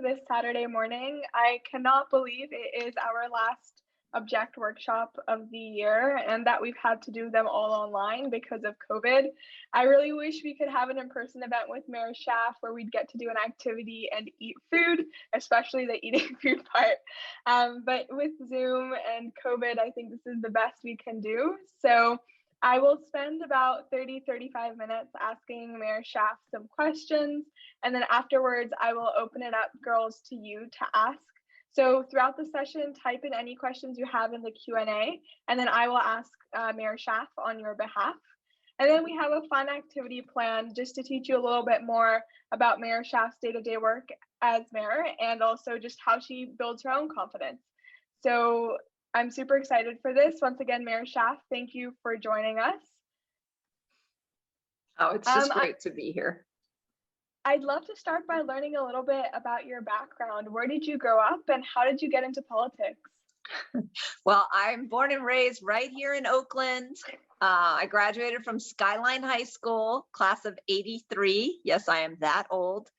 this Saturday morning. I cannot believe it is our last Object workshop of the year and that we've had to do them all online because of COVID. I really wish we could have an in-person event with Mayor Schaaf where we'd get to do an activity and eat food, especially the eating food part. But with Zoom and COVID, I think this is the best we can do. So I will spend about 30-35 minutes asking Mayor Schaaf some questions, and then afterwards I will open it up, girls, to you to ask. So throughout the session, type in any questions you have in the Q&A, and then I will ask Mayor Schaaf on your behalf. And then we have a fun activity planned just to teach you a little bit more about Mayor Schaaf's day-to-day work as mayor, and also just how she builds her own confidence. So I'm super excited for this. Once again, Mayor Schaaf, thank you for joining us. Oh, it's just great to be here. I'd love to start by learning a little bit about your background. Where did you grow up and how did you get into politics? Well, I'm born and raised right here in Oakland. I graduated from Skyline High School, class of '83. Yes, I am that old.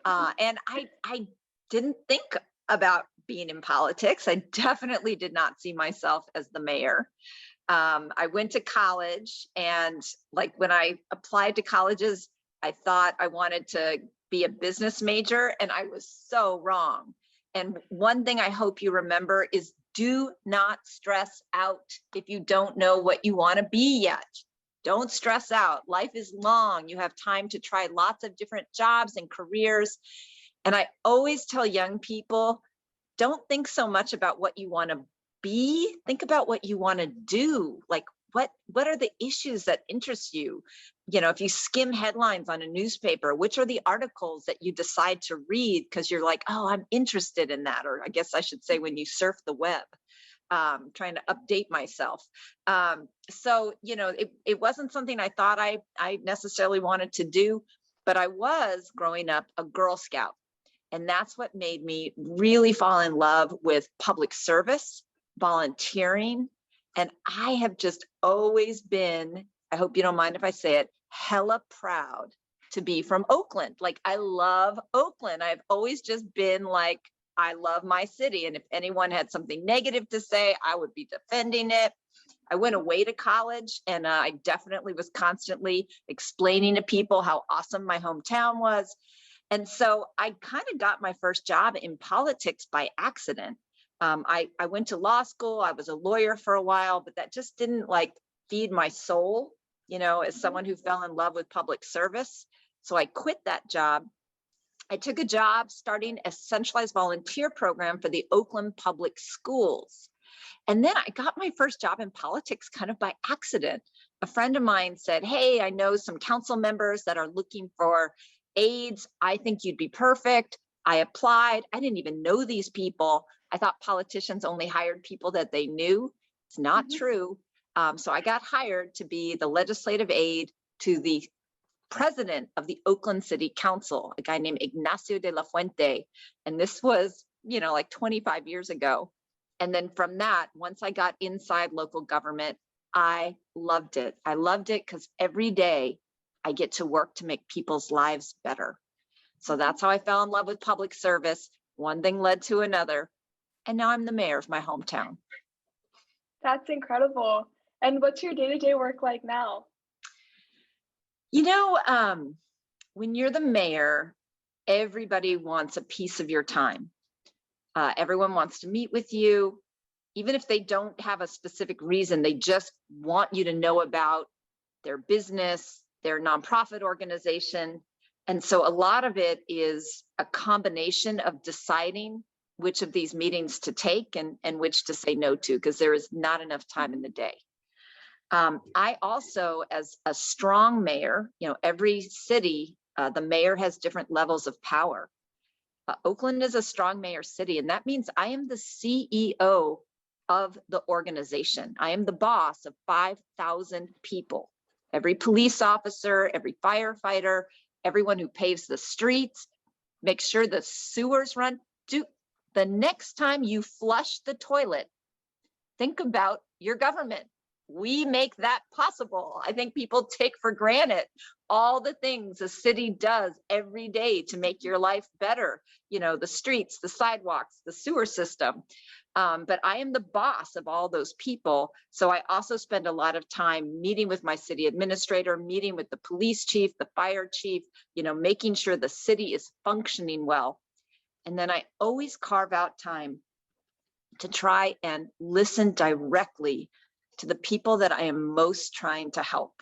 And I didn't think about being in politics. I definitely did not see myself as the mayor. I went to college, and like when I applied to colleges, I thought I wanted to be a business major, and I was so wrong. And one thing I hope you remember is do not stress out if you don't know what you want to be yet. Don't stress out. Life is long. You have time to try lots of different jobs and careers. And I always tell young people, don't think so much about what you want to be. Think about what you want to do. Like, what are the issues that interest you? You know, if you skim headlines on a newspaper, which are the articles that you decide to read because you're like, oh, I'm interested in that. Or I guess I should say when you surf the web, trying to update myself. So, you know, it wasn't something I thought I necessarily wanted to do, but I was growing up a Girl Scout. And that's what made me really fall in love with public service, volunteering. And I have just always been, I hope you don't mind if I say it, hella proud to be from Oakland. Like, I love Oakland. I've always just been like, I love my city. And if anyone had something negative to say, I would be defending it. I went away to college, and I definitely was constantly explaining to people how awesome my hometown was. And so I kind of got my first job in politics by accident. I went to law school. I was a lawyer for a while, but that just didn't like feed my soul, you know, as someone who fell in love with public service. So I quit that job. I took a job starting a centralized volunteer program for the Oakland public schools. And then I got my first job in politics kind of by accident. A friend of mine said, hey, I know some council members that are looking for aides. I think you'd be perfect. I applied. I didn't even know these people. I thought politicians only hired people that they knew. It's not true. So I got hired to be the legislative aide to the president of the Oakland City Council, a guy named Ignacio de la Fuente. And this was, you know, like 25 years ago. And then from that, once I got inside local government, I loved it. I loved it because every day I get to work to make people's lives better. So that's how I fell in love with public service. One thing led to another. And now I'm the mayor of my hometown. That's incredible. And what's your day-to-day work like now? You know, when you're the mayor, everybody wants a piece of your time. Everyone wants to meet with you. Even if they don't have a specific reason, they just want you to know about their business, their nonprofit organization. And so a lot of it is a combination of deciding which of these meetings to take and which to say no to, because there is not enough time in the day. I also, as a strong mayor, you know, every city, the mayor has different levels of power. Oakland is a strong mayor city, and that means I am the CEO of the organization. I am the boss of 5,000 people. Every police officer, every firefighter, everyone who paves the streets, make sure the sewers run. The next time you flush the toilet, think about your government. we make that possible. I think people take for granted all the things a city does every day to make your life better. You know, the streets, the sidewalks, the sewer system. But I am the boss of all those people. So I also spend a lot of time meeting with my city administrator, meeting with the police chief, the fire chief, you know, making sure the city is functioning well. And then I always carve out time to try and listen directly to the people that I am most trying to help.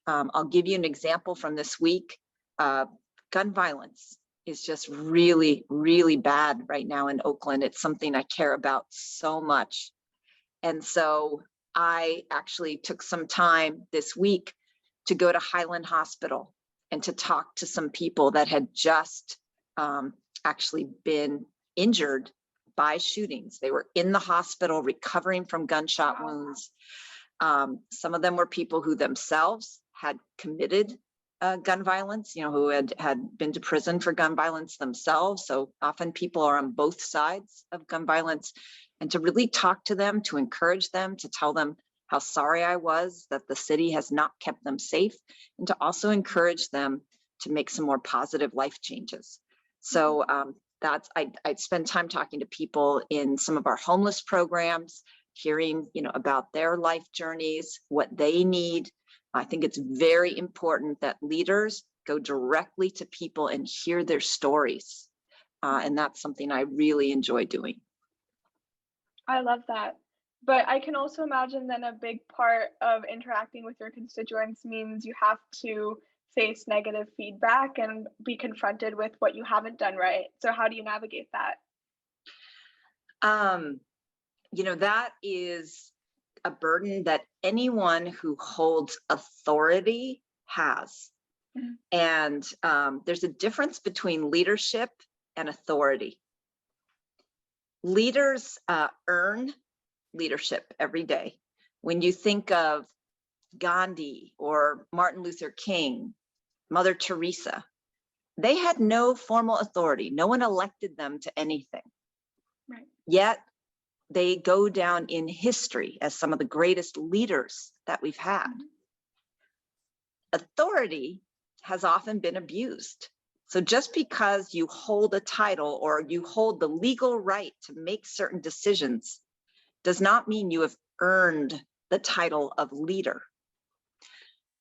I'll give you an example from this week. Gun violence is just really, really bad right now in Oakland. It's something I care about so much. And so I actually took some time this week to go to Highland Hospital and to talk to some people that had just actually been injured by shootings. They were in the hospital recovering from gunshot wounds. Some of them were people who themselves had committed gun violence, you know, who had been to prison for gun violence themselves. So often people are on both sides of gun violence, and to really talk to them, to encourage them, to tell them how sorry I was that the city has not kept them safe, and to also encourage them to make some more positive life changes. So I'd spend time talking to people in some of our homeless programs, hearing, you know, about their life journeys, what they need. I think it's very important that leaders go directly to people and hear their stories. And that's something I really enjoy doing. I love that. But I can also imagine then a big part of interacting with your constituents means you have to face negative feedback and be confronted with what you haven't done right. So how do you navigate that? You know, that is a burden that anyone who holds authority has. Mhm. And there's a difference between leadership and authority. Leaders earn leadership every day. When you think of Gandhi or Martin Luther King, Mother Teresa, they had no formal authority. No one elected them to anything. Right. Yet they go down in history as some of the greatest leaders that we've had. Authority has often been abused. So just because you hold a title or you hold the legal right to make certain decisions does not mean you have earned the title of leader.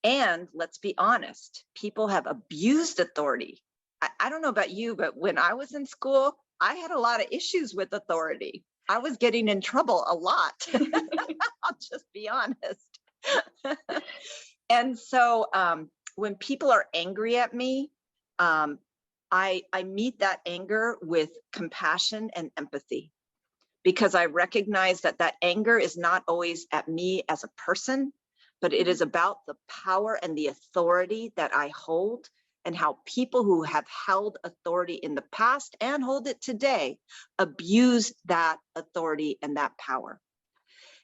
And let's be honest, people have abused authority. I don't know about you, but when I was in school, I had a lot of issues with authority. I was getting in trouble a lot. I'll just be honest. And so when people are angry at me, I meet that anger with compassion and empathy, because I recognize that that anger is not always at me as a person, but it is about the power and the authority that I hold, and how people who have held authority in the past and hold it today abuse that authority and that power.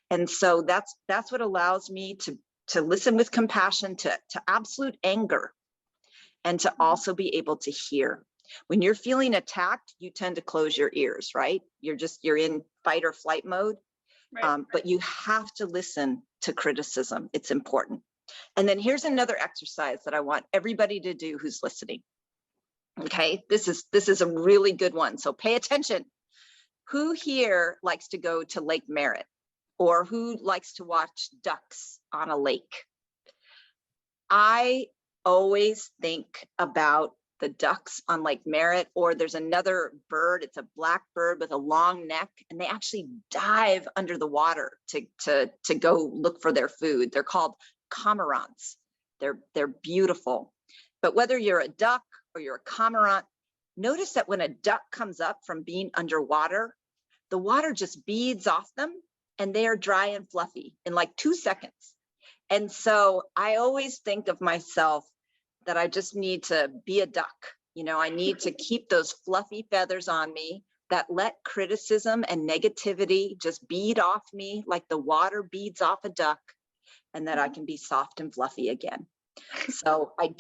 And so that's what allows me to listen with compassion to absolute anger, and to also be able to hear. When you're feeling attacked, you tend to close your ears, right? You're in fight or flight mode. Right. But you have to listen to criticism. It's important. And then here's another exercise that I want everybody to do who's listening. Okay, this is a really good one. So pay attention. Who here likes to go to Lake Merritt, or who likes to watch ducks on a lake? I always think about the ducks on Lake Merritt, or there's another bird. It's a black bird with a long neck, and they actually dive under the water to go look for their food. They're called cormorants. They're beautiful. But whether you're a duck or you're a cormorant, notice that when a duck comes up from being underwater, the water just beads off them, and they are dry and fluffy in like 2 seconds. And so I always think of myself that I just need to be a duck. You know, I need to keep those fluffy feathers on me that let criticism and negativity just bead off me like the water beads off a duck, and that I can be soft and fluffy again. So I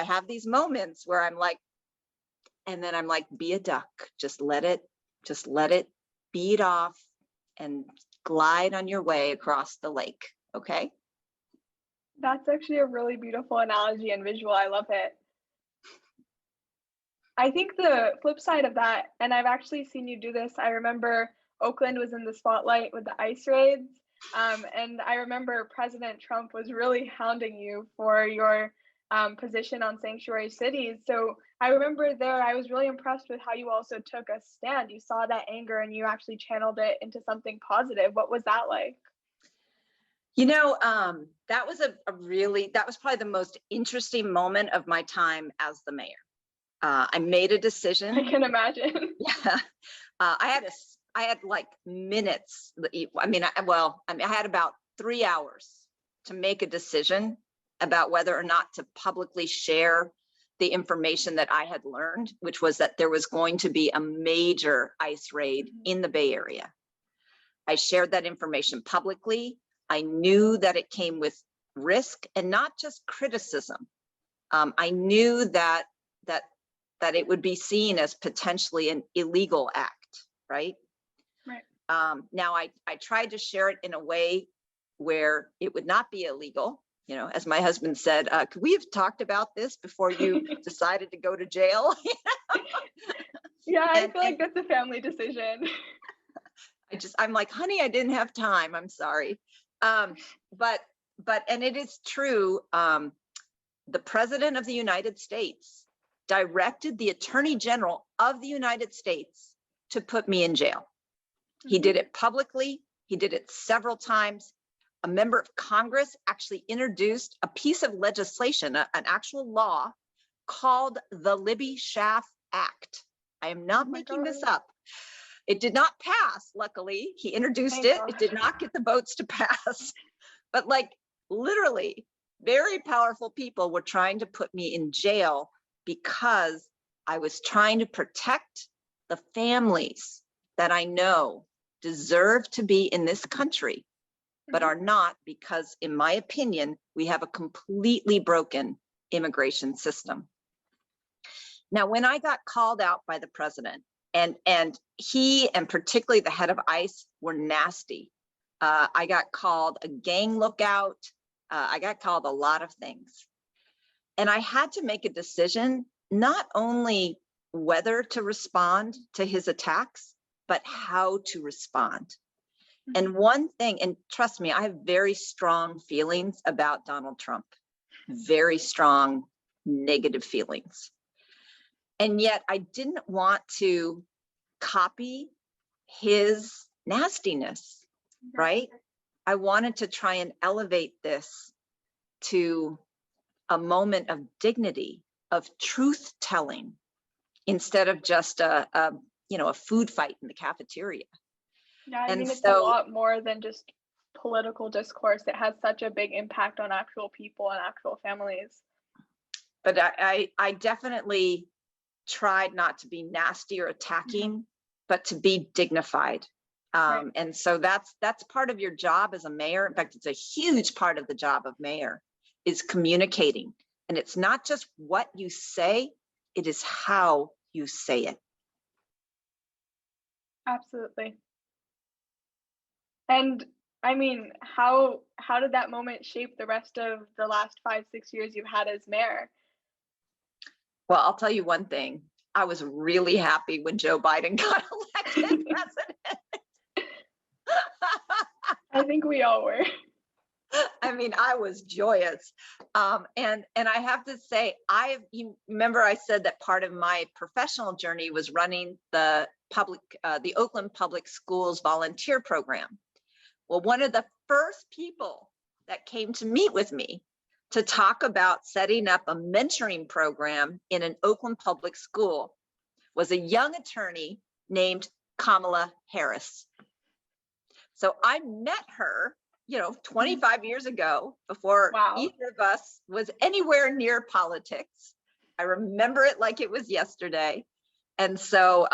have these moments where I'm like, and then I'm like, be a duck, just let it bead off, and glide on your way across the lake. Okay. That's actually a really beautiful analogy and visual. I love it. I think the flip side of that, and I've actually seen you do this, I remember Oakland was in the spotlight with the ice raids. And I remember President Trump was really hounding you for your position on sanctuary cities. So I remember there, I was really impressed with how you also took a stand. You saw that anger and you actually channeled it into something positive. What was that like? You know, that was that was probably the most interesting moment of my time as the mayor. I made a decision. I can imagine. Yeah. I had like minutes. I had about 3 hours to make a decision about whether or not to publicly share the information that I had learned, which was that there was going to be a major ICE raid in the Bay Area. I shared that information publicly. I knew that it came with risk and not just criticism. I knew that it would be seen as potentially an illegal act, right? Right. Now I tried to share it in a way where it would not be illegal. You know, as my husband said, could we have talked about this before you decided to go to jail? Yeah, I feel like that's a family decision. I'm like, honey, I didn't have time. I'm sorry. But it is true. The President of the United States directed the Attorney General of the United States to put me in jail. He did it publicly. He did it several times. A member of Congress actually introduced a piece of legislation, an actual law called the Libby Shaft Act. I am not making this up. It did not pass, luckily. He introduced it. It did not get the votes to pass. But like literally, very powerful people were trying to put me in jail because I was trying to protect the families that I know deserve to be in this country, but are not, because in my opinion, we have a completely broken immigration system. Now, when I got called out by the president, and he and particularly the head of ICE were nasty. I got called a gang lookout. I got called a lot of things. And I had to make a decision, not only whether to respond to his attacks, but how to respond. And one thing, and trust me, I have very strong feelings about Donald Trump, very strong negative feelings. And yet I didn't want to copy his nastiness, right? I wanted to try and elevate this to a moment of dignity, of truth telling, instead of just a food fight in the cafeteria. Yeah, I mean, it's a lot more than just political discourse. It has such a big impact on actual people and actual families. But I definitely tried not to be nasty or attacking, but to be dignified. Right. And so that's part of your job as a mayor. In fact, it's a huge part of the job of mayor is communicating. And it's not just what you say, it is how you say it. Absolutely. And I mean, how did that moment shape the rest of the last 5-6 years you've had as mayor? Well, I'll tell you one thing. I was really happy when Joe Biden got elected president. I think we all were. I mean, I was joyous. And I have to say, you remember I said that part of my professional journey was running the Oakland Public Schools volunteer program. Well, one of the first people that came to meet with me to talk about setting up a mentoring program in an Oakland public school was a young attorney named Kamala Harris. So I met her, 25 years ago before either of us was anywhere near politics. I remember it like it was yesterday. And so,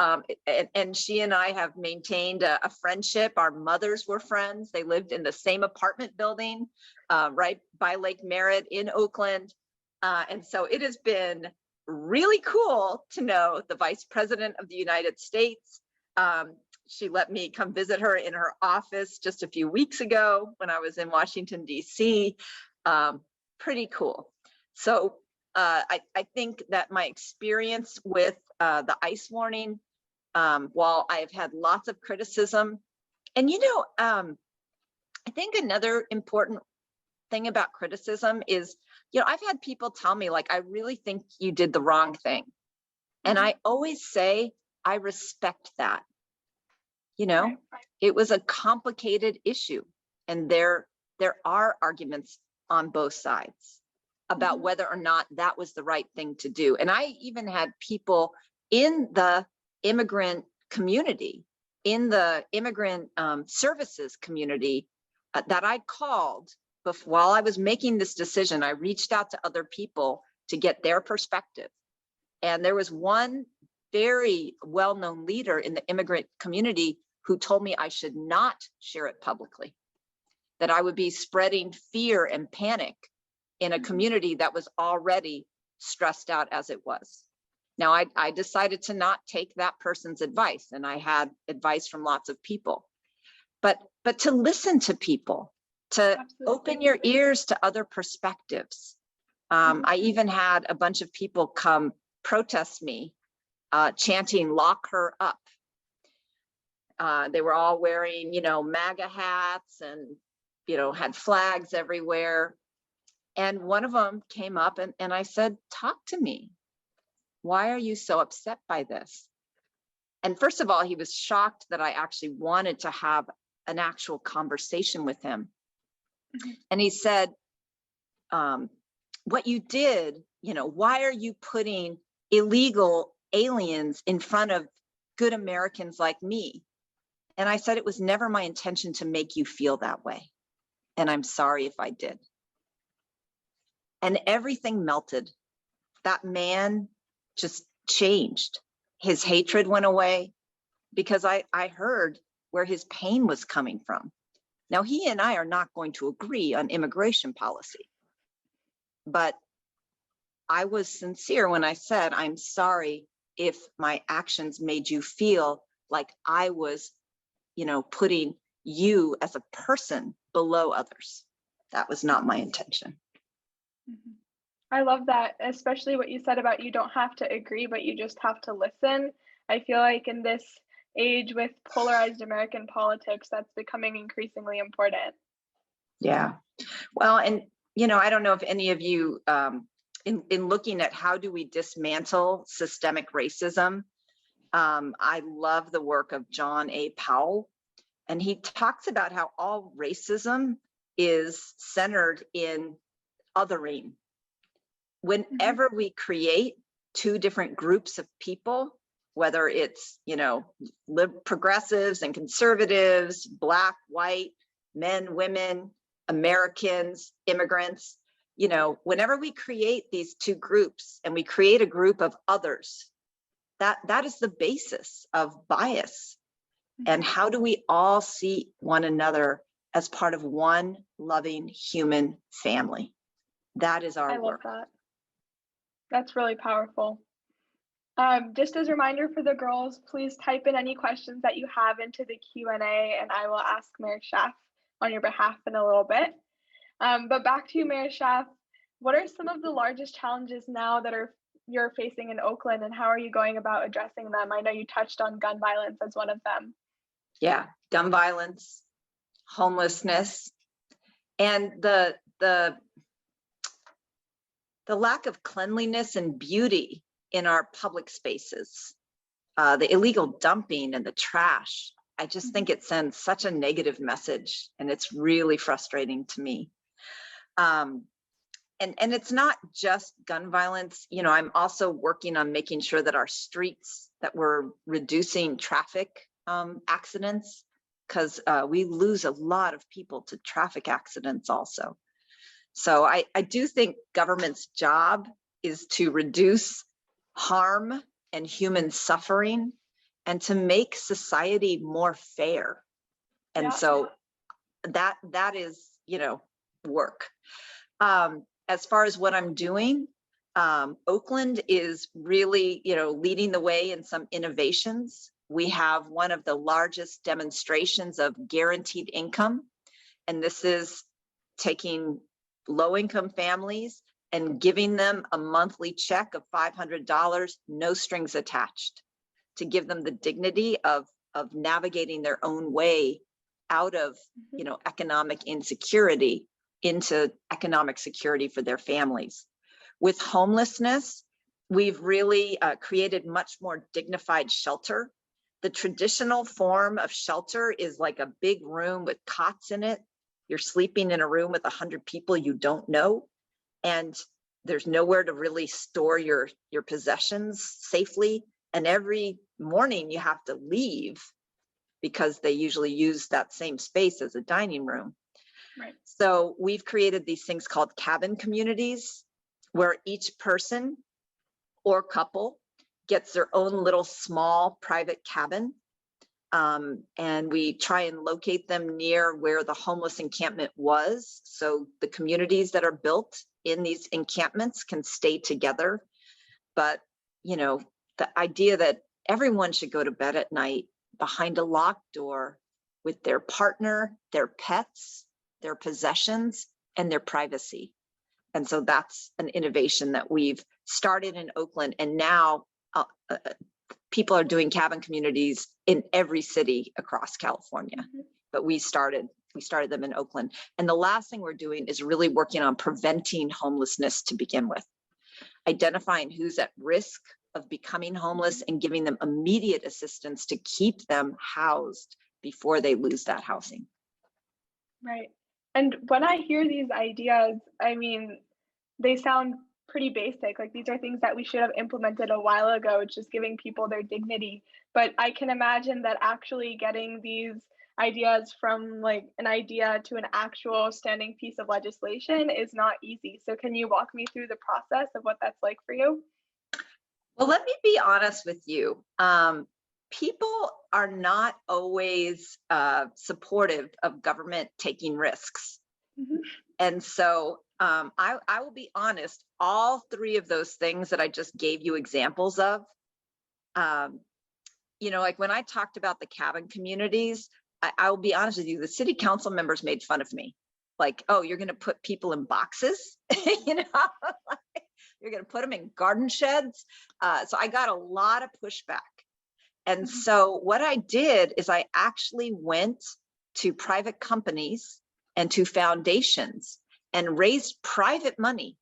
and she and I have maintained a friendship. Our mothers were friends. They lived in the same apartment building, right by Lake Merritt in Oakland. And so it has been really cool to know the Vice President of the United States. She let me come visit her in her office just a few weeks ago when I was in Washington, D.C. Pretty cool. So I think that my experience with the ICE warning, while I've had lots of criticism, and I think another important thing about criticism is, I've had people tell me, like, I really think you did the wrong thing. And I always say, I respect that. It was a complicated issue, and there are arguments on both sides about whether or not that was the right thing to do. And I even had people in the immigrant community, in the immigrant services community that I called while I was making this decision. I reached out to other people to get their perspective. And there was one very well-known leader in the immigrant community who told me I should not share it publicly, that I would be spreading fear and panic in a community that was already stressed out as it was. Now, I decided to not take that person's advice, and I had advice from lots of people. But to listen to people, to open your ears to other perspectives. I even had a bunch of people come protest me, chanting, "Lock her up." They were all wearing, MAGA hats and, had flags everywhere. And one of them came up and I said, "Talk to me. Why are you so upset by this?" And first of all, he was shocked that I actually wanted to have an actual conversation with him. And he said, "What you did, why are you putting illegal aliens in front of good Americans like me?" And I said, "It was never my intention to make you feel that way. And I'm sorry if I did." And everything melted. That man just changed. His hatred went away because I heard where his pain was coming from. Now, he and I are not going to agree on immigration policy, but I was sincere when I said, "I'm sorry if my actions made you feel like I was, putting you as a person below others. That was not my intention." I love that, especially what you said about you don't have to agree, but you just have to listen. I feel like in this age with polarized American politics, that's becoming increasingly important. Yeah. Well, and, I don't know if any of you, in looking at how do we dismantle systemic racism, I love the work of John A. Powell. And he talks about how all racism is centered in othering. Whenever we create two different groups of people, whether it's, progressives and conservatives, Black, white, men, women, Americans, immigrants, whenever we create these two groups and we create a group of others, that is the basis of bias. And how do we all see one another as part of one loving human family? That is our work. I love that. That's really powerful. Just as a reminder for the girls, please type in any questions that you have into the Q&A, and I will ask Mayor Schaaf on your behalf in a little bit. But back to you, Mayor Schaaf. What are some of the largest challenges now that you're facing in Oakland, and how are you going about addressing them? I know you touched on gun violence as one of them. Yeah, gun violence, homelessness, and the lack of cleanliness and beauty in our public spaces, the illegal dumping and the trash. I just think it sends such a negative message, and it's really frustrating to me. And it's not just gun violence. I'm also working on making sure that our streets, that we're reducing traffic accidents, because we lose a lot of people to traffic accidents also. So I do think government's job is to reduce harm and human suffering and to make society more fair. And so that is, work. As far as what I'm doing, Oakland is really, leading the way in some innovations we have one of the largest demonstrations of guaranteed income. And this is taking low-income families and giving them a monthly check of $500, no strings attached, to give them the dignity of navigating their own way out of, you know, economic insecurity into economic security for their families. With homelessness, we've really created much more dignified shelter. The traditional form of shelter is like a big room with cots in it. You're sleeping in a room with 100 people you don't know, and there's nowhere to really store your possessions safely. And every morning you have to leave because they usually use that same space as a dining room. Right. So we've created these things called cabin communities, where each person or couple gets their own little small private cabin. And we try and locate them near where the homeless encampment was. So the communities that are built in these encampments can stay together. But, you know, the idea that everyone should go to bed at night behind a locked door with their partner, their pets, their possessions, and their privacy. And so that's an innovation that we've started in Oakland, and now people are doing cabin communities in every city across California. But we started them in Oakland. And the last thing we're doing is really working on preventing homelessness to begin with, identifying who's at risk of becoming homeless and giving them immediate assistance to keep them housed before they lose that housing. Right. And when I hear these ideas, I mean, they sound pretty basic. Like, these are things that we should have implemented a while ago, just giving people their dignity. But I can imagine that actually getting these ideas from like an idea to an actual standing piece of legislation is not easy. So can you walk me through the process of what that's like for you? Well, let me be honest with you. People are not always supportive of government taking risks. And so I will be honest, all three of those things that I just gave you examples of, you know, like when I talked about the cabin communities, I will be honest with you, the city council members made fun of me. Like, oh, you're going to put people in boxes, you know, you're going to put them in garden sheds. So I got a lot of pushback. And so what I did is I actually went to private companies and to foundations and raised private money.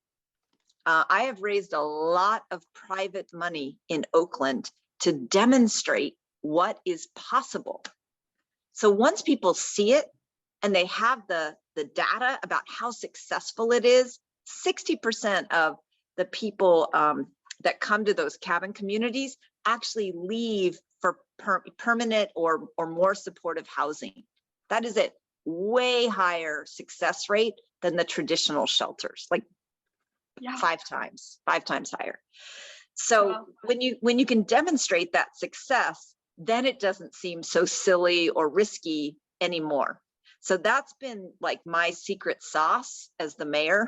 I have raised a lot of private money in Oakland to demonstrate what is possible. So once people see it and they have the data about how successful it is, 60% of the people that come to those cabin communities actually leave for permanent or more supportive housing. That is a way higher success rate than the traditional shelters, like 5 times higher. So when you can demonstrate that success, then it doesn't seem so silly or risky anymore. So that's been like my secret sauce as the mayor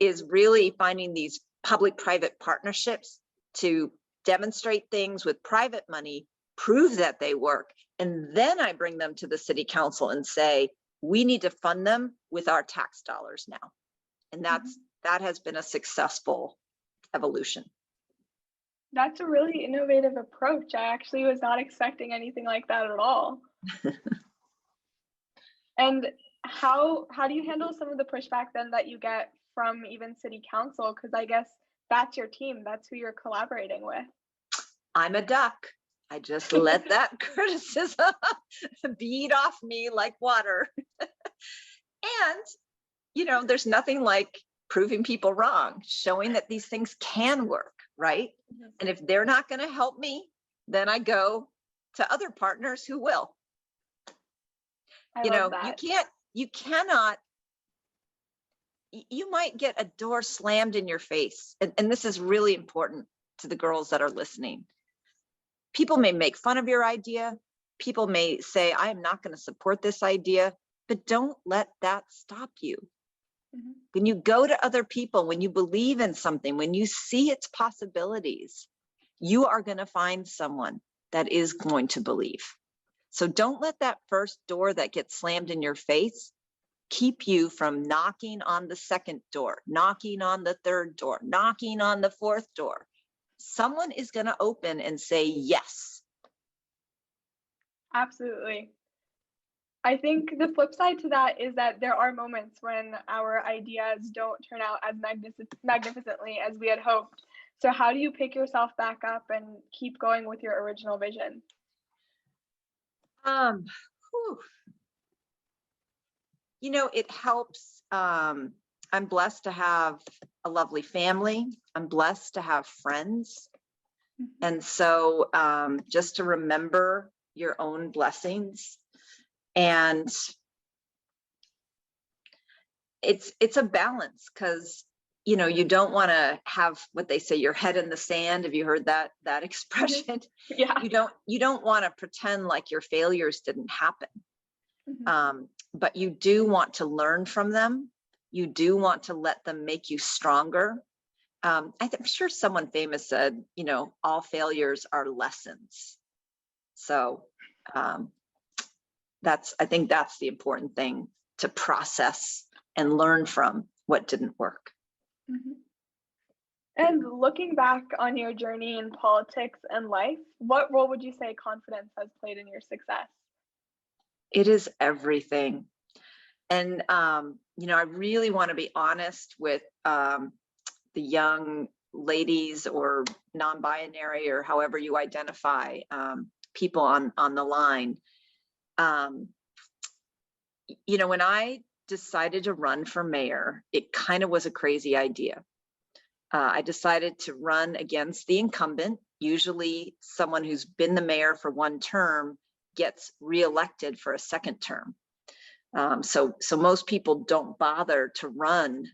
is really finding these public-private partnerships to demonstrate things with private money, prove that they work, and then I bring them to the city council and say, we need to fund them with our tax dollars now. And that has been a successful evolution. That's a really innovative approach. I actually was not expecting anything like that at all. And how do you handle some of the pushback then that you get from even city council? Because I guess that's your team, that's who you're collaborating with. I'm a duck. I just let that criticism bead off me like water. And, you know, there's nothing like proving people wrong, showing that these things can work, right? And if they're not going to help me, then I go to other partners who will. You know, you might get a door slammed in your face. And this is really important to the girls that are listening. People may make fun of your idea. People may say, I am not going to support this idea, but don't let that stop you. When you go to other people, when you believe in something, when you see its possibilities, you are going to find someone that is going to believe. So don't let that first door that gets slammed in your face keep you from knocking on the second door, knocking on the third door, knocking on the fourth door. Someone is going to open and say yes. Absolutely. I think the flip side to that is that there are moments when our ideas don't turn out as magnificently as we had hoped. So how do you pick yourself back up and keep going with your original vision? Whew. You know, it helps. I'm blessed to have a lovely family. I'm blessed to have friends. And so just to remember your own blessings. And it's a balance, because you know, you don't want to have what they say, your head in the sand. Have you heard that expression? Yeah. You don't want to pretend like your failures didn't happen. But you do want to learn from them. You do want to let them make you stronger. I'm sure someone famous said, you know, all failures are lessons. So I think that's the important thing, to process and learn from what didn't work. And looking back on your journey in politics and life, what role would you say confidence has played in your success? It is everything. And, you know, I really want to be honest with the young ladies or non-binary, or however you identify, people on the line. You know, when I decided to run for mayor, it kind of was a crazy idea. I decided to run against the incumbent. Usually someone who's been the mayor for one term gets reelected for a second term. So most people don't bother to run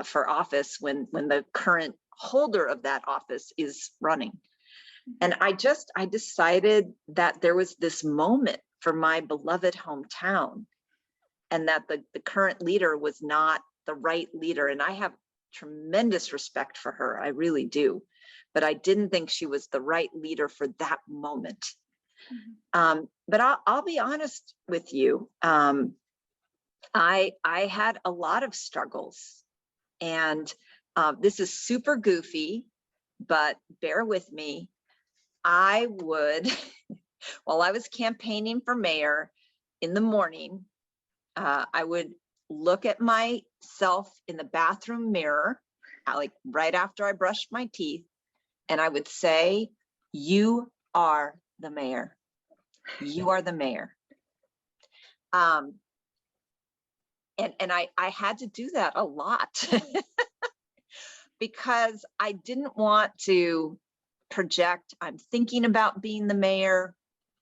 for office when the current holder of that office is running. And I decided that there was this moment for my beloved hometown, and that the current leader was not the right leader. And I have tremendous respect for her, I really do, but I didn't think she was the right leader for that moment. But I'll be honest with you. I had a lot of struggles, and this is super goofy, but bear with me. I would, while I was campaigning for mayor in the morning, I would look at myself in the bathroom mirror, like right after I brushed my teeth, and I would say, "You are the mayor. You are the mayor." And I had to do that a lot because I didn't want to project I'm thinking about being the mayor,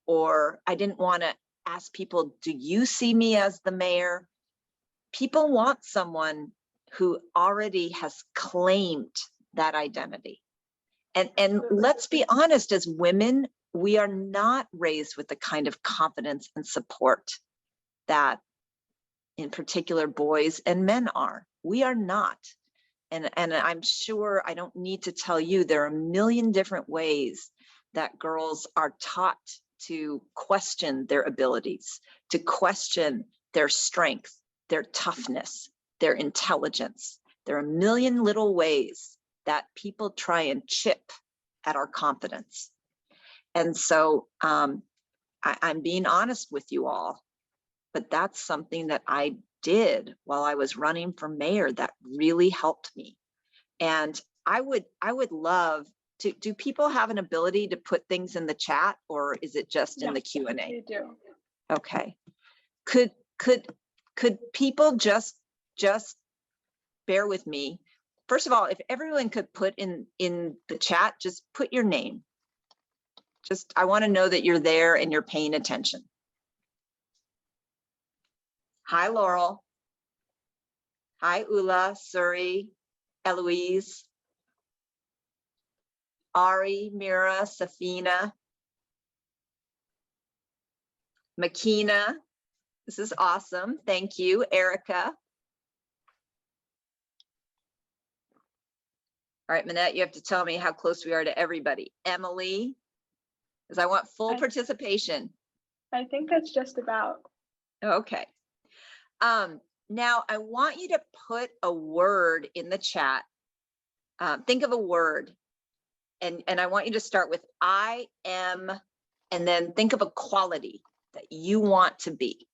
or I didn't want to ask people, do you see me as the mayor? People want someone who already has claimed that identity. And let's be honest, as women, we are not raised with the kind of confidence and support that in particular boys and men are. We are not. And I'm sure I don't need to tell you, there are a million different ways that girls are taught to question their abilities, to question their strength, their toughness, their intelligence. There are a million little ways that people try and chip at our confidence. And so I'm being honest with you all, but that's something that I did while I was running for mayor that really helped me. And I would love to, do people have an ability to put things in the chat, or is it just in the Q&A? They do. Okay. Could people just bear with me? First of all, if everyone could put in the chat, just put your name. Just, I want to know that you're there and you're paying attention. Hi, Laurel. Hi, Ula, Suri, Eloise, Ari, Mira, Safina, Makina. This is awesome. Thank you, Erica. All right, Manette, you have to tell me how close we are to everybody. Emily, Because I want full participation. I think that's just about. Okay. Now I want you to put a word in the chat. Think of a word, and I want you to start with I am, and then think of a quality that you want to be.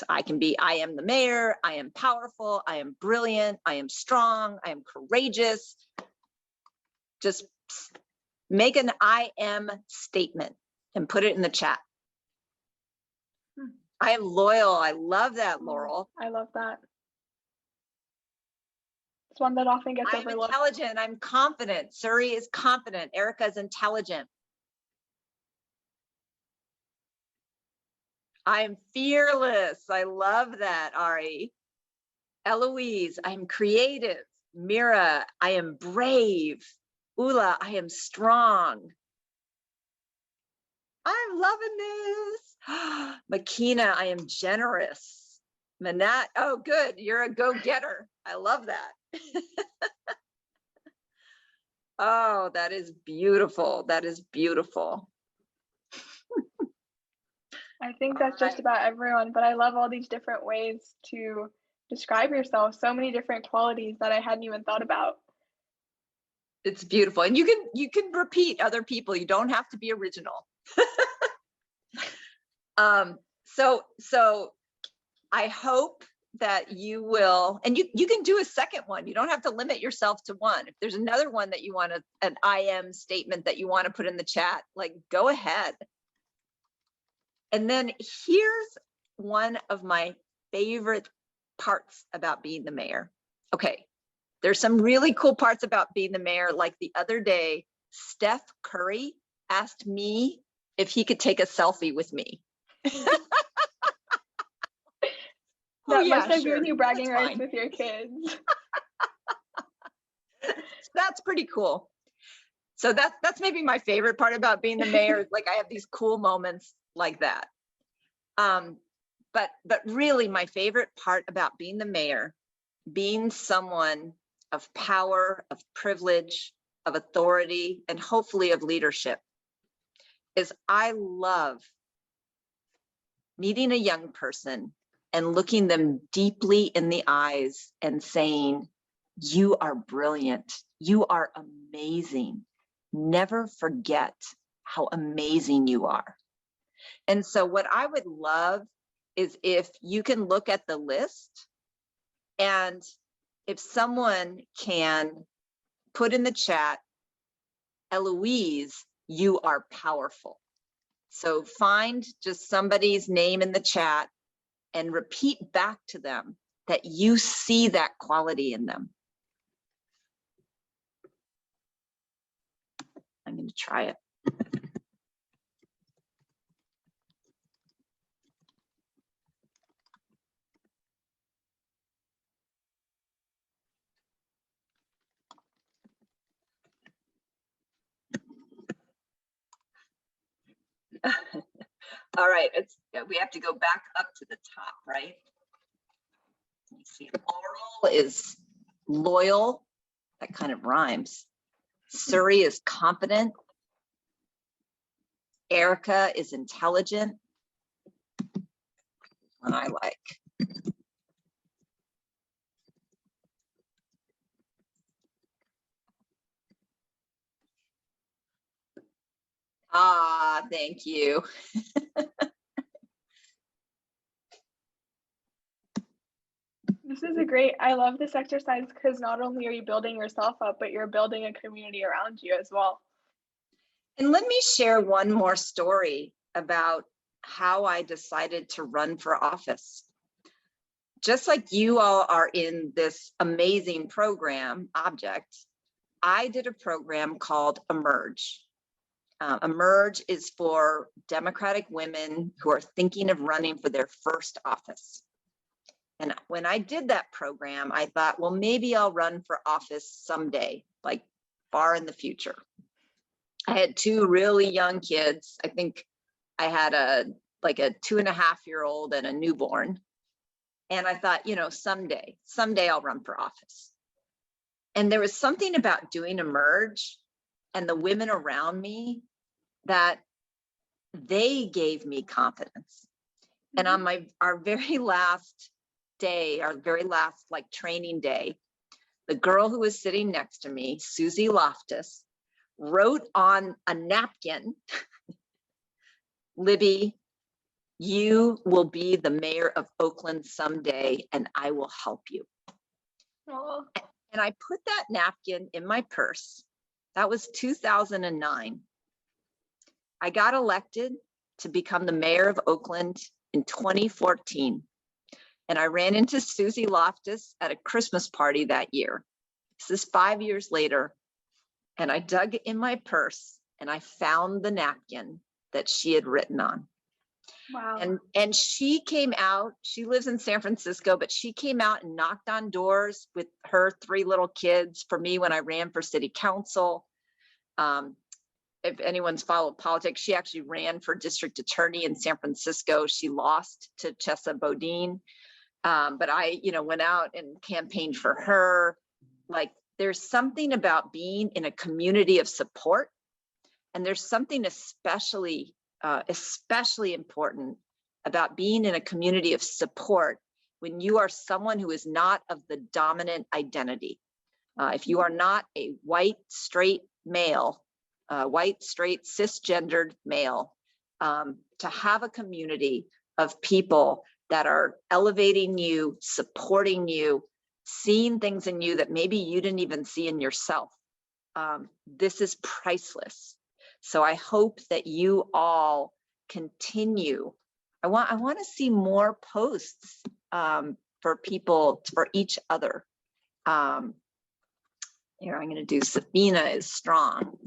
I can be, I am the mayor, I am powerful, I am brilliant, I am strong, I am courageous. Just make an I am statement and put it in the chat. I am loyal. I love that, Laurel. I love that. It's one that often gets overlooked. I'm intelligent. I'm confident. Suri is confident. Erica is intelligent. I'm fearless. I love that, Ari. Eloise, I'm creative. Mira, I am brave. Ula, I am strong. I'm loving this. Makina, I am generous. Manat, oh, good. You're a go-getter. I love that. Oh, that is beautiful. That is beautiful. I think that's just about everyone, but I love all these different ways to describe yourself. So many different qualities that I hadn't even thought about. It's beautiful. And you can repeat other people. You don't have to be original. So I hope that you will, and you can do a second one. You don't have to limit yourself to one. If there's another one that you want an I am statement that you want to put in the chat, like go ahead. And then here's one of my favorite parts about being the mayor. Okay, there's some really cool parts about being the mayor. Like the other day, Steph Curry asked me if he could take a selfie with me. That must have given you bragging rights with your kids. That's pretty cool. So that's maybe my favorite part about being the mayor. Like I have these cool moments like that. But really my favorite part about being the mayor, being someone of power, of privilege, of authority, and hopefully of leadership, is I love meeting a young person and looking them deeply in the eyes and saying, you are brilliant. You are amazing. Never forget how amazing you are. And so what I would love is if you can look at the list, and if someone can put in the chat, Eloise, you are powerful. So find just somebody's name in the chat and repeat back to them that you see that quality in them. I'm going to try it. All right, we have to go back up to the top, right? Let me see. Laurel is loyal. That kind of rhymes. Suri is confident. Erica is intelligent. One I like. Ah, thank you. This is I love this exercise because not only are you building yourself up, but you're building a community around you as well. And let me share one more story about how I decided to run for office. Just like you all are in this amazing program, Object, I did a program called Emerge. Emerge is for Democratic women who are thinking of running for their first office. And when I did that program, I thought, well, maybe I'll run for office someday, like far in the future. I had two really young kids. I think I had a 2.5-year-old and a newborn. And I thought, someday I'll run for office. And there was something about doing Emerge and the women around me that they gave me confidence. And on our very last day, our very last like training day, the girl who was sitting next to me, Susie Loftus, wrote on a napkin, Libby, you will be the mayor of Oakland someday, and I will help you. Oh. And I put that napkin in my purse. That was 2009. I got elected to become the mayor of Oakland in 2014. And I ran into Susie Loftus at a Christmas party that year. This is 5 years later. And I dug in my purse and I found the napkin that she had written on. Wow. And she came out, she lives in San Francisco, but she came out and knocked on doors with her 3 little kids for me when I ran for city council. If anyone's followed politics, she actually ran for district attorney in San Francisco. She lost to Chesa Bodine. But I, went out and campaigned for her. Like, there's something about being in a community of support. And there's something especially important about being in a community of support when you are someone who is not of the dominant identity. If you are not a white, straight male, white, straight, cisgendered male, to have a community of people that are elevating you, supporting you, seeing things in you that maybe you didn't even see in yourself. This is priceless. So I hope that you all continue. I want to see more posts for people, for each other. Here, I'm going to do Sabina is strong.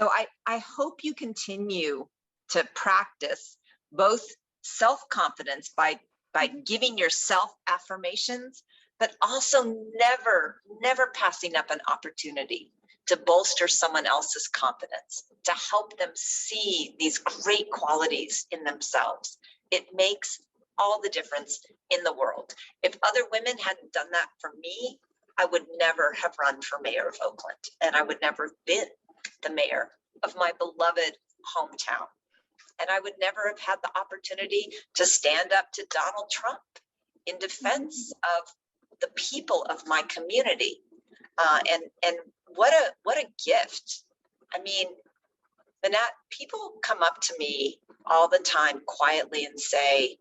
So I hope you continue to practice both self-confidence by giving yourself affirmations, but also never passing up an opportunity to bolster someone else's confidence, to help them see these great qualities in themselves. It makes all the difference in the world. If other women hadn't done that for me, I would never have run for mayor of Oakland, and I would never have been the mayor of my beloved hometown. And I would never have had the opportunity to stand up to Donald Trump in defense of the people of my community. And what a gift. I mean, Manette, people come up to me all the time quietly and say,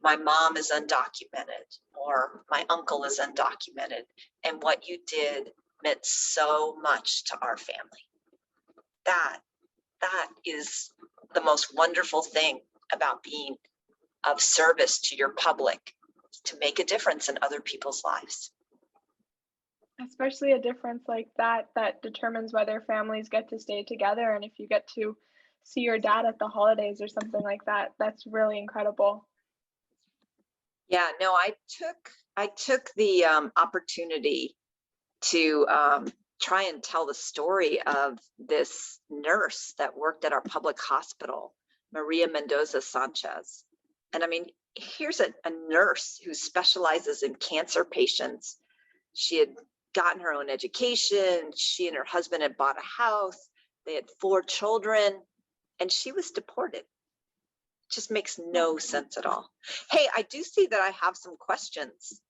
my mom is undocumented, or my uncle is undocumented, and what you did meant so much to our family. That is the most wonderful thing about being of service to your public, to make a difference in other people's lives. Especially a difference like that determines whether families get to stay together, and if you get to see your dad at the holidays or something like that, that's really incredible. Yeah, no, I took the opportunity to try and tell the story of this nurse that worked at our public hospital, Maria Mendoza Sanchez. And I mean, here's a nurse who specializes in cancer patients. She had gotten her own education. She and her husband had bought a house. They had 4 children, and she was deported. It just makes no sense at all. Hey, I do see that I have some questions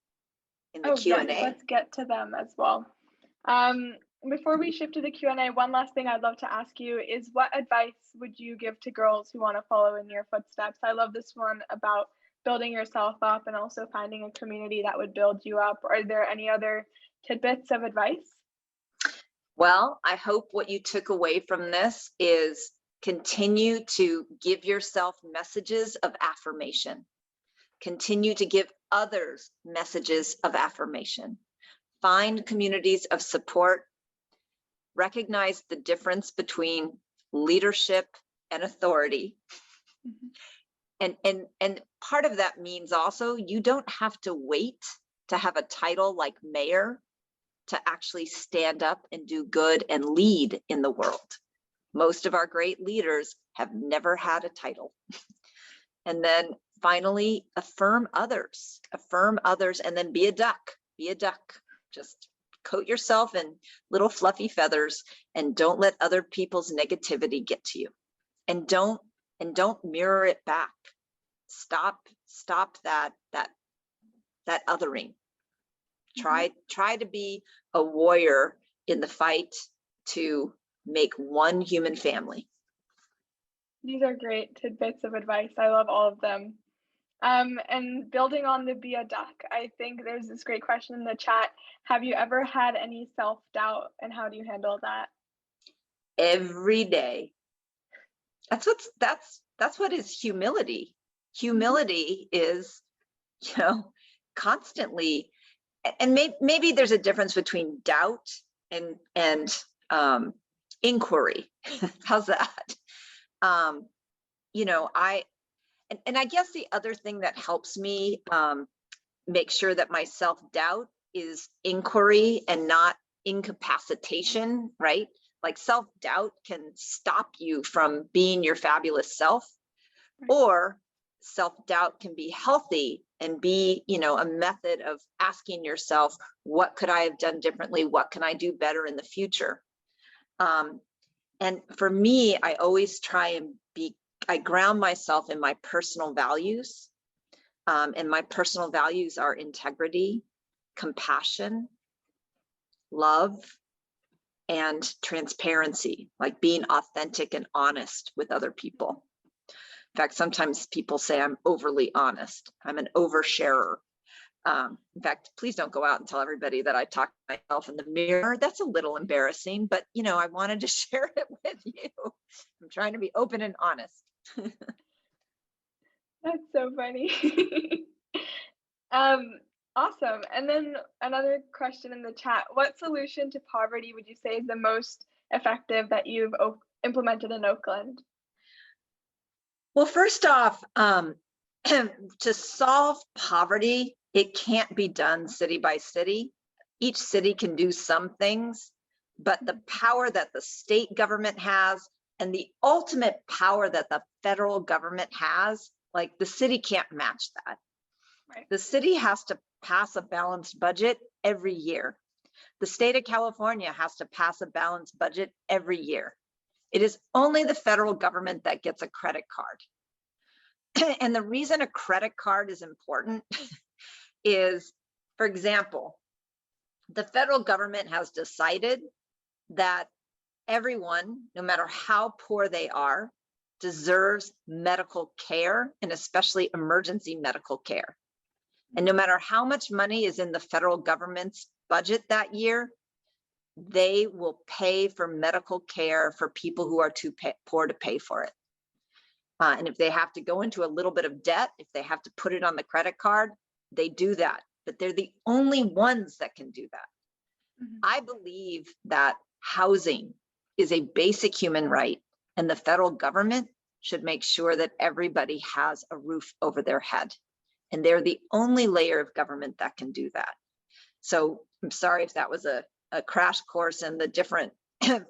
in the Q&A. Yes, let's get to them as well. Before we shift to the Q&A, one last thing I'd love to ask you is, what advice would you give to girls who want to follow in your footsteps? I love this one about building yourself up and also finding a community that would build you up. Are there any other tidbits of advice? Well, I hope what you took away from this is continue to give yourself messages of affirmation. Continue to give others messages of affirmation. Find communities of support. Recognize the difference between leadership and authority. And part of that means also you don't have to wait to have a title like mayor to actually stand up and do good and lead in the world. Most of our great leaders have never had a title. And then finally, affirm others, and then be a duck, just coat yourself in little fluffy feathers and don't let other people's negativity get to you. And don't mirror it back. Stop that othering. Try to be a warrior in the fight to make one human family. These are great tidbits of advice. I love all of them. And building on the be a duck, I think there's this great question in the chat. Have you ever had any self-doubt, and how do you handle that? Every day. That's what is humility. Humility is, constantly, and maybe there's a difference between doubt and inquiry. How's that? I guess the other thing that helps me make sure that my self-doubt is inquiry and not incapacitation, right? Like self-doubt can stop you from being your fabulous self, or self-doubt can be healthy and be, a method of asking yourself, what could I have done differently? What can I do better in the future? And for me, I always try and I ground myself in my personal values. And my personal values are integrity, compassion, love, and transparency, like being authentic and honest with other people. In fact, sometimes people say I'm overly honest. I'm an oversharer. In fact, please don't go out and tell everybody that I talk to myself in the mirror. That's a little embarrassing, but I wanted to share it with you. I'm trying to be open and honest. That's so funny. Awesome. And then another question in the chat: what solution to poverty would you say is the most effective that you've implemented in Oakland? Well, first off, to solve poverty, it can't be done city by city. Each city can do some things, but the power that the state government has and the ultimate power that the federal government has, like the city can't match that. Right. The city has to pass a balanced budget every year. The state of California has to pass a balanced budget every year. It is only the federal government that gets a credit card. And the reason a credit card is important is, for example, the federal government has decided that everyone, no matter how poor they are, deserves medical care, and especially emergency medical care. And no matter how much money is in the federal government's budget that year, they will pay for medical care for people who are too poor to pay for it. And if they have to go into a little bit of debt, if they have to put it on the credit card, they do that. But they're the only ones that can do that. Mm-hmm. I believe that housing is a basic human right, and the federal government should make sure that everybody has a roof over their head. And they're the only layer of government that can do that. So I'm sorry if that was a crash course in the different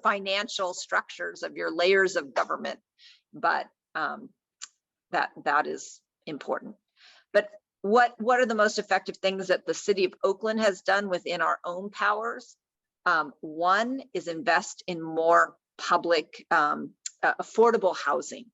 financial structures of your layers of government, but that is important. But what are the most effective things that the city of Oakland has done within our own powers? One is invest in more public affordable housing.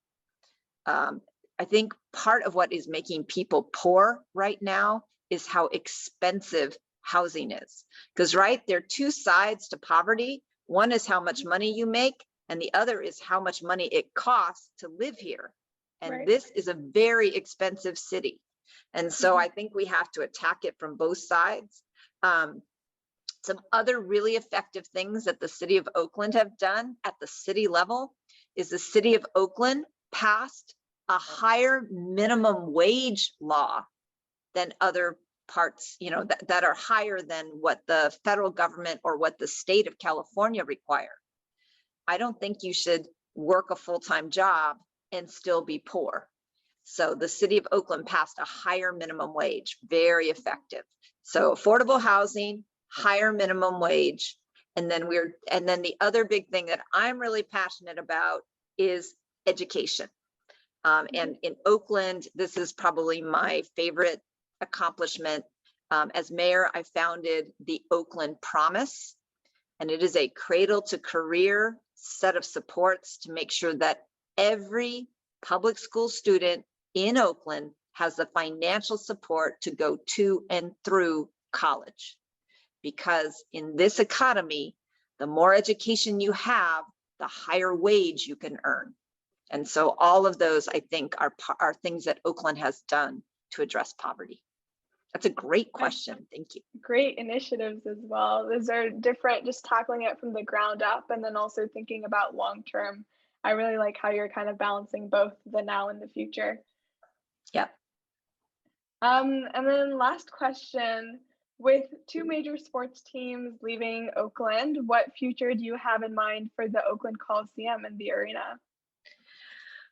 I think part of what is making people poor right now is how expensive housing is. Because, right, there are two sides to poverty. One is how much money you make, and the other is how much money it costs to live here. And right. This is a very expensive city. And so I think we have to attack it from both sides. Some other really effective things that the city of Oakland have done at the city level is the city of Oakland passed a higher minimum wage law than other parts, that are higher than what the federal government or what the state of California require. I don't think you should work a full-time job and still be poor. So the city of Oakland passed a higher minimum wage, very effective. So affordable housing, higher minimum wage, and then the other big thing that I'm really passionate about is education. And in Oakland, this is probably my favorite accomplishment. As mayor, I founded the Oakland Promise, and it is a cradle to career set of supports to make sure that every public school student in Oakland has the financial support to go to and through college. Because in this economy, the more education you have, the higher wage you can earn. And so all of those, I think, are things that Oakland has done to address poverty. That's a great question. Thank you. Great initiatives as well. Those are different, just tackling it from the ground up and then also thinking about long term. I really like how you're kind of balancing both the now and the future. Yep. And then last question, with two major sports teams leaving Oakland, what future do you have in mind for the Oakland Coliseum and the arena?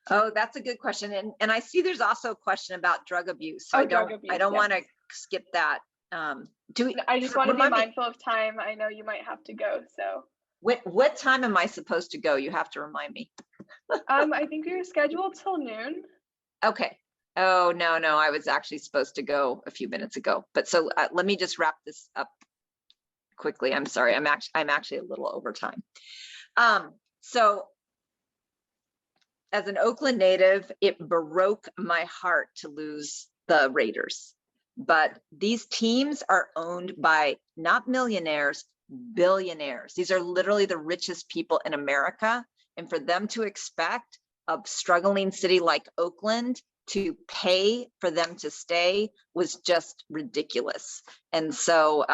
Oh, that's a good question. And I see there's also a question about drug abuse. So I don't want to skip that. I just want to be mindful of time. I know you might have to go. So what time am I supposed to go? You have to remind me. I think you're scheduled till noon. Okay. Oh, no, I was actually supposed to go a few minutes ago. But so let me just wrap this up quickly. I'm sorry. I'm actually a little over time. So as an Oakland native, it broke my heart to lose the Raiders. But these teams are owned by not millionaires, billionaires. These are literally the richest people in America. And for them to expect a struggling city like Oakland to pay for them to stay was just ridiculous. And so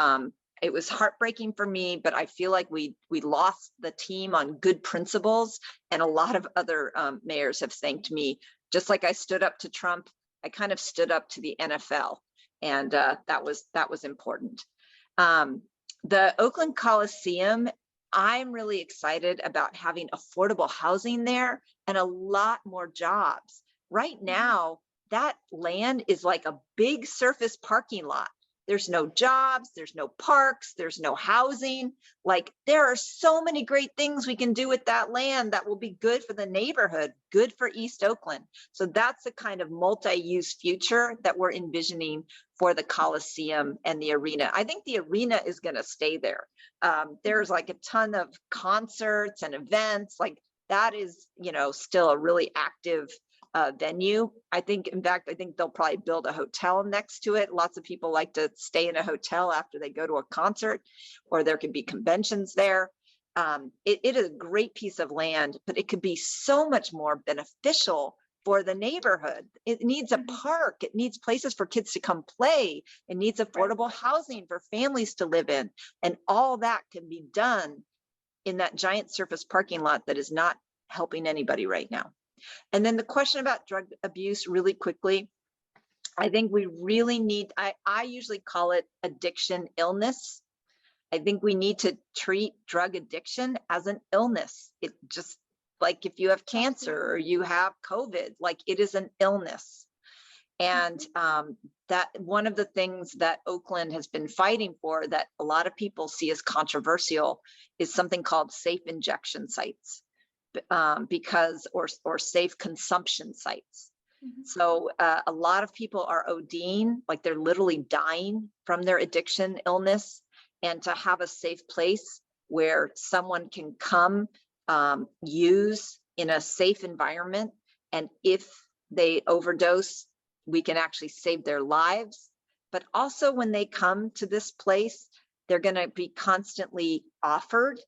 it was heartbreaking for me, but I feel like we lost the team on good principles. And a lot of other mayors have thanked me. Just like I stood up to Trump, I kind of stood up to the NFL. And that was important. The Oakland Coliseum, I'm really excited about having affordable housing there and a lot more jobs. Right now, that land is like a big surface parking lot. There's no jobs, there's no parks, there's no housing. Like, there are so many great things we can do with that land that will be good for the neighborhood, good for East Oakland. So that's the kind of multi-use future that we're envisioning for the Coliseum and the arena. I think the arena is going to stay there. There's like a ton of concerts and events. Like, that is, still a really active venue. In fact, I think they'll probably build a hotel next to it. Lots of people like to stay in a hotel after they go to a concert, or there could be conventions there. It is a great piece of land, but it could be so much more beneficial for the neighborhood. It needs a park. It needs places for kids to come play. It needs affordable housing for families to live in. And all that can be done in that giant surface parking lot that is not helping anybody right now. And then the question about drug abuse, really quickly, I think we really need, I usually call it addiction illness. I think we need to treat drug addiction as an illness. It just, like if you have cancer or you have COVID, like it is an illness. And that one of the things that Oakland has been fighting for that a lot of people see as controversial is something called safe injection sites. Or safe consumption sites. So a lot of people are ODing, like they're literally dying from their addiction illness, and to have a safe place where someone can come use in a safe environment. And if they overdose, we can actually save their lives. But also when they come to this place, they're going to be constantly offered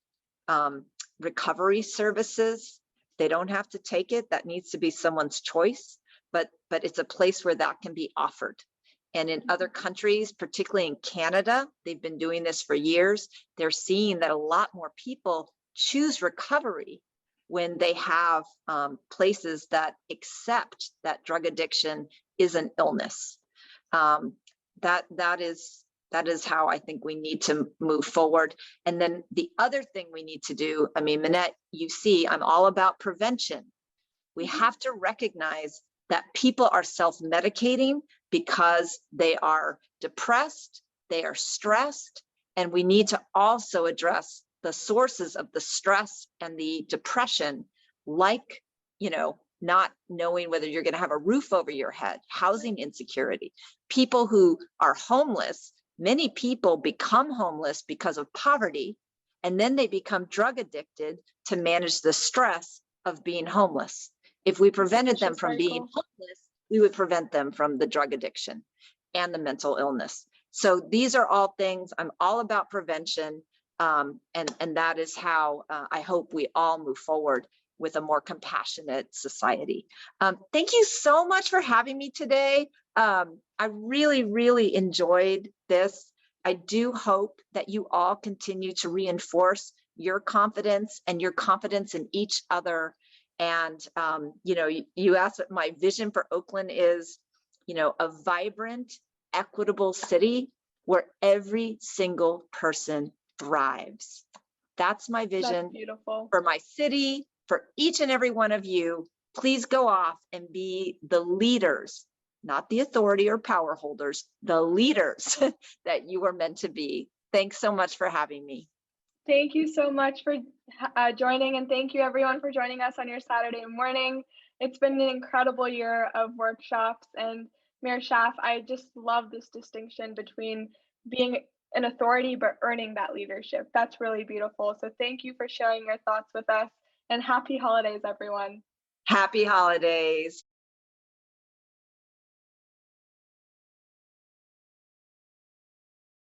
recovery services. They don't have to take it. That needs to be someone's choice, but it's a place where that can be offered. And in other countries, particularly in Canada, they've been doing this for years. They're seeing that a lot more people choose recovery when they have places that accept that drug addiction is an illness. That is how I think we need to move forward. And then the other thing we need to do, I mean, Minette, you see, I'm all about prevention. We have to recognize that people are self-medicating because they are depressed, they are stressed, and we need to also address the sources of the stress and the depression, like, not knowing whether you're going to have a roof over your head, housing insecurity, people who are homeless Many people become homeless because of poverty, and then they become drug addicted to manage the stress of being homeless. If we prevented them from being homeless, we would prevent them from the drug addiction and the mental illness. So these are all things, I'm all about prevention. And that is how I hope we all move forward with a more compassionate society. Thank you so much for having me today. I really, really enjoyed this. I do hope that you all continue to reinforce your confidence and your confidence in each other. And, you know, you asked what my vision for Oakland is, you know, a vibrant, equitable city where every single person thrives. That's my vision. That's beautiful. For my city, for each and every one of you. Please go off and be the leaders, not the authority or power holders, the leaders that you are meant to be. Thanks so much for having me. Thank you so much for joining, and thank you everyone for joining us on your Saturday morning. It's been an incredible year of workshops, and Mayor Schaaf, I just love this distinction between being an authority but earning that leadership. That's really beautiful. So thank you for sharing your thoughts with us, and happy holidays, everyone. Happy holidays.